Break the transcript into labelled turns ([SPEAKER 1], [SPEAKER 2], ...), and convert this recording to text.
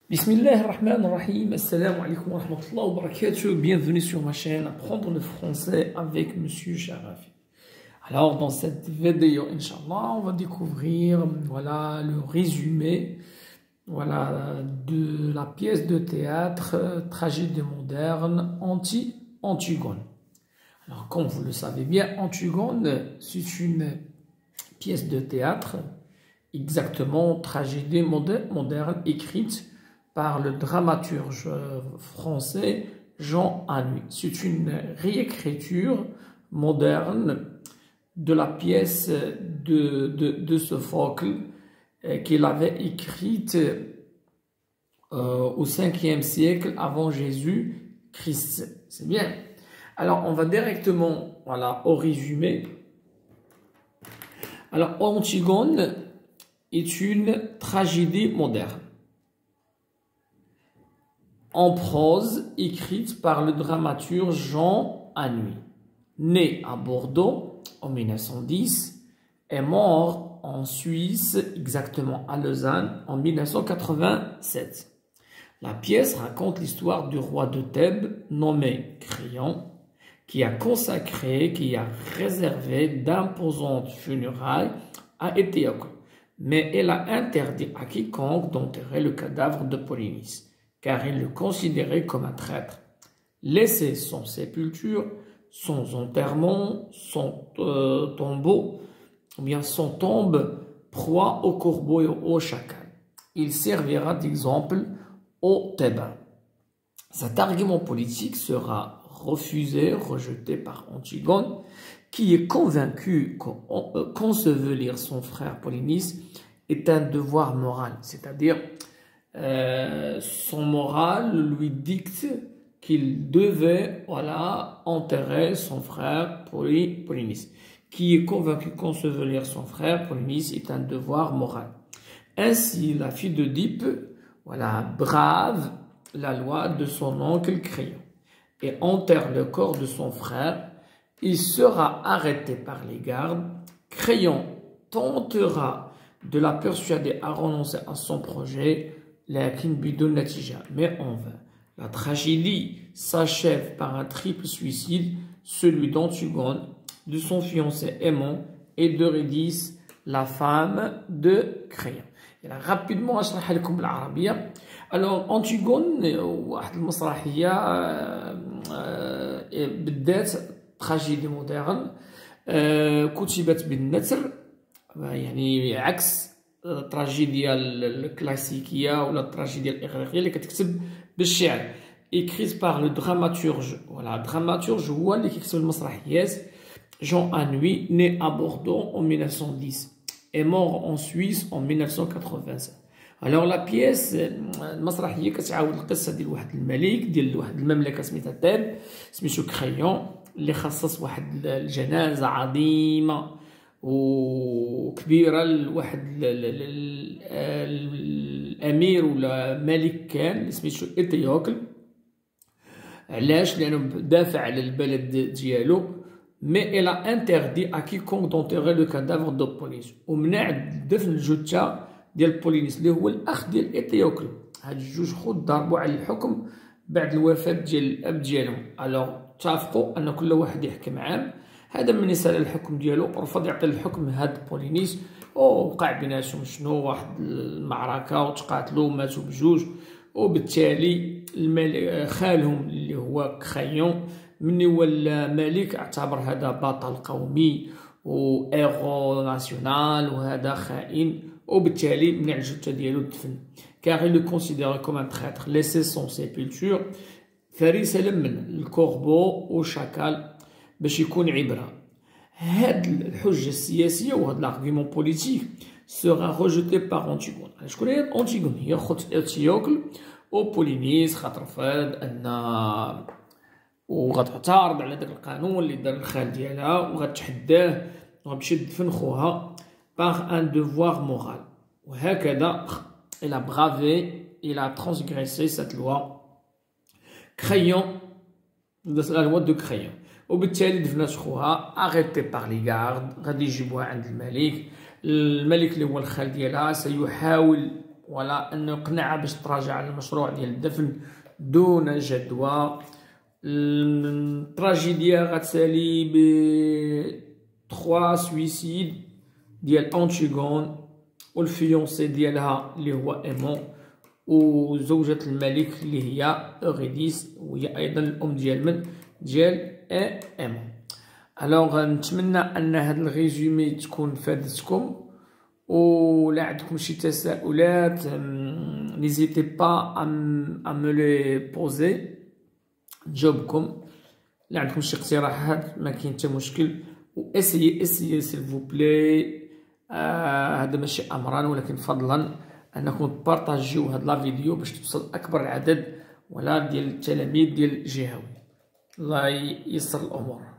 [SPEAKER 1] Bismillahirrahmanirrahim. Assalamu alaikum wa rahmatullahi wa barakatuh. Bienvenue sur ma chaîne Apprendre le français avec Monsieur Sharafi. Alors, dans cette vidéo, Inch'Allah, on va découvrir le résumé de la pièce de théâtre Tragédie moderne Antigone. Alors, comme vous le savez bien, Antigone, c'est une pièce de théâtre, exactement tragédie moderne écrite par le dramaturge français Jean Anouilh. C'est une réécriture moderne de la pièce de Sophocle qu'il avait écrite au 5e siècle avant Jésus-Christ. C'est bien. Alors, on va directement au résumé. Alors, Antigone est une tragédie moderne en prose écrite par le dramaturge Jean Anouilh, né à Bordeaux en 1910 et mort en Suisse, exactement à Lausanne, en 1987. La pièce raconte l'histoire du roi de Thèbes nommé Créon, qui a réservé d'imposantes funérailles à Éthéocle, mais elle a interdit à quiconque d'enterrer le cadavre de Polynice, car il le considérait comme un traître. Laisser sans sépulture, sans enterrement, sans tombeau, ou bien sans tombe, proie aux corbeaux et aux chacals. Il servira d'exemple aux Thébains. Cet argument politique sera rejeté par Antigone, qui est convaincu qu'ensevelir son frère Polynice est un devoir moral, c'est-à-dire son moral lui dicte qu'il devait enterrer son frère Polynice, qui est convaincu qu'ensevelir son frère Polynice est un devoir moral. Ainsi, la fille d'Oedipe brave la loi de son oncle Créon et enterre le corps de son frère. Il sera arrêté par les gardes. Créon tentera de la persuader à renoncer à son projet, mais en vain. La tragédie s'achève par un triple suicide, celui d'Antigone, de son fiancé aimant et d'Eurydice, la femme de Créon. Rapidement, je vais vous l'arabe. Alors, Antigone, واحد المسرحية بالذات tragédie moderne كتبت بالنثر، يعني عكس التراجيديا الكلاسيكية ولا التراجيديا الإغريقية اللي كتكتب بالشعر. écrite par le dramaturge. dramaturge هو اللي كيكتب المسرحيات. Jean Anouilh, né à Bordeaux en 1910 et mort en Suisse en 1985. Alors la pièce المسرحية كتعاود القصة ديال واحد الملك ديال واحد المملكة سميتها تاب، سميتو كريون، اللي خصص واحد الجنازة عظيمة وكبيرة لواحد الأمير ولا ملك كان اللي سميتو إيتيوكل. علاش؟ لأنه دافع على البلد ديالو. Mais elle a interdit à quiconque d'enterrer le cadavre de Polynice. ومنع دفن الجثة ديال بولينيس اللي هو الأخ ديال إيتيوكل. هاد الجوج خوت ضربوا على الحكم بعد الوفاة ديال الأب ديالهم. ألوغ اتفقوا أن كل واحد يحكم عام. هذا من يسال الحكم ديالو رفض يعطي الحكم هاد بولينيس، ووقع بيناتهم شنو واحد المعركة وتقاتلوا وماتوا بجوج. وبالتالي خالهم اللي هو كريون مني ولا ملك اعتبر هذا بطل قومي و ايغو ناسيونال وهذا خائن، وبالتالي منع الجثة ديالو الدفن، car il le considère comme un traître. laissé sans sépulture، فريسة لمن الكوربو والشاكال باش يكون عبرة. هاد الحجة السياسية وهاد الارغيومون بوليتيك سورا ريجيتي باغ أنتيغون. شكون هي أنتيغون؟ هي خوت إيتيوكل وبولينيس، خاطر رفض أن وغتعترض على داك القانون اللي دار الخال ديالها وغتحداه وغتمشي تدفن خوها par un devoir moral. وهكذا il a bravé, il a transgressé cette loi. Créon, la loi de Créon. وبالتالي دفنات خوها arrêté par les gardes، غادي يجيبوها عند الملك. الملك اللي هو الخال ديالها سيحاول ولا أنه يقنعها باش تراجع على المشروع ديال الدفن دون جدوى. التراجيديا غتسالي ب 3 سويسيد ديال أنتيغون والفيونسي ديالها اللي هو إيمون، وزوجة الملك اللي هي أوريديس، وهي أيضا الأم ديال من؟ ديال إيمون. ألوغ نتمنى أن هاد الريزومي تكون فادتكم، ولا عندكم شي تساؤلات نيزيتي با أ مو لي بوزي نجاوبكم. لا عندكم شي اقتراحات ما كاين حتى مشكل، و اسيي سيل بلاي. هذا ماشي امران، ولكن فضلا انكم تبارطاجيو هاد لا فيديو باش توصل اكبر عدد ولا ديال التلاميذ ديال الجهوي. الله ييسر الامور.